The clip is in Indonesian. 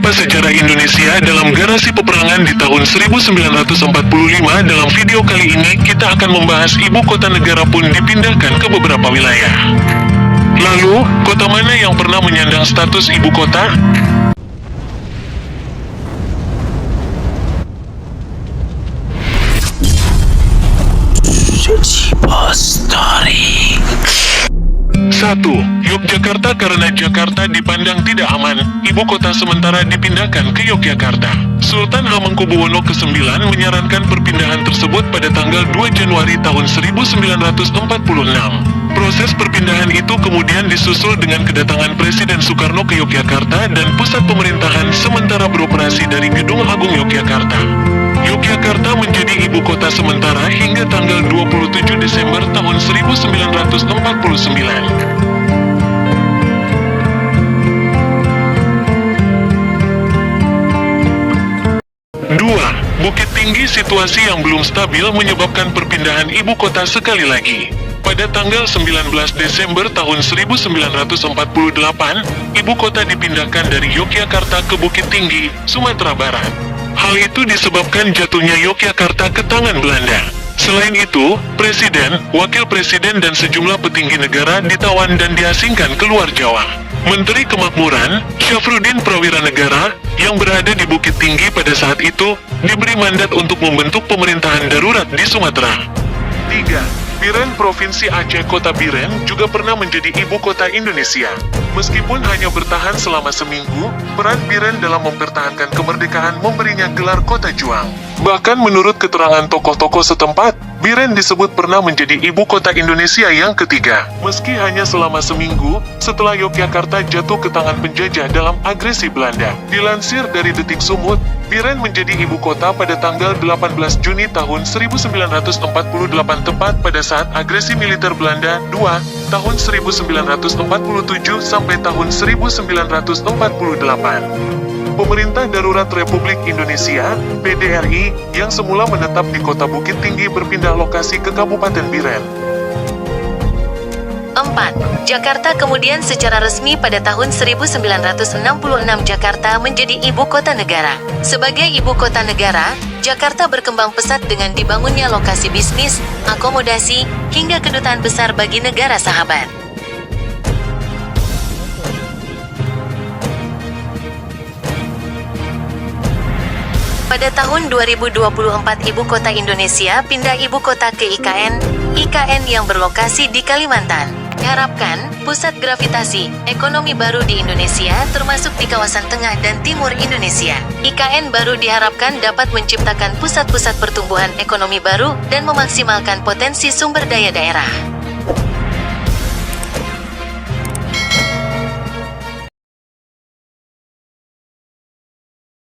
Apa sejarah Indonesia dalam garasi peperangan di tahun 1945? Dalam video kali ini, kita akan membahas ibu kota negara pun dipindahkan ke beberapa wilayah. Lalu, kota mana yang pernah menyandang status ibu kota? Story. 1. Yogyakarta. Karena Jakarta dipandang tidak aman, ibu kota sementara dipindahkan ke Yogyakarta. Sultan Hamengkubuwono ke-9 menyarankan perpindahan tersebut pada tanggal 2 Januari tahun 1946. Proses perpindahan itu kemudian disusul dengan kedatangan Presiden Soekarno ke Yogyakarta dan pusat pemerintahan sementara beroperasi dari Gedung Agung Yogyakarta. Yogyakarta menjadi ibu kota sementara hingga tanggal 27 Desember tahun 1949. 2. Bukit Tinggi. Situasi yang belum stabil menyebabkan perpindahan ibu kota sekali lagi. Pada tanggal 19 Desember tahun 1948, ibu kota dipindahkan dari Yogyakarta ke Bukit Tinggi, Sumatera Barat. Hal itu disebabkan jatuhnya Yogyakarta ke tangan Belanda. Selain itu, Presiden, Wakil Presiden dan sejumlah petinggi negara ditawan dan diasingkan keluar Jawa. Menteri Kemakmuran, Syafruddin Prawira Negara, yang berada di Bukit Tinggi pada saat itu, diberi mandat untuk membentuk pemerintahan darurat di Sumatera. 3. Biren. Provinsi Aceh. Kota Biren juga pernah menjadi ibu kota Indonesia. Meskipun hanya bertahan selama seminggu, peran Biren dalam mempertahankan kemerdekaan memberinya gelar kota juang. Bahkan menurut keterangan tokoh-tokoh setempat, Biren disebut pernah menjadi ibu kota Indonesia yang ketiga. Meski hanya selama seminggu, setelah Yogyakarta jatuh ke tangan penjajah dalam agresi Belanda. Dilansir dari Detik Sumut, Biren menjadi ibu kota pada tanggal 18 Juni tahun 1948 tepat pada saat agresi militer Belanda 2 tahun 1947 sampai tahun 1948. Pemerintah Darurat Republik Indonesia, PDRI, yang semula menetap di kota Bukit Tinggi berpindah lokasi ke Kabupaten Biren. 4. Jakarta. Kemudian secara resmi pada tahun 1966 Jakarta menjadi ibu kota negara. Sebagai ibu kota negara, Jakarta berkembang pesat dengan dibangunnya lokasi bisnis, akomodasi, hingga kedutaan besar bagi negara sahabat. Pada tahun 2024 ibu kota Indonesia pindah ibu kota ke IKN yang berlokasi di Kalimantan. Diharapkan, pusat gravitasi ekonomi baru di Indonesia termasuk di kawasan tengah dan timur Indonesia. IKN baru diharapkan dapat menciptakan pusat-pusat pertumbuhan ekonomi baru dan memaksimalkan potensi sumber daya daerah.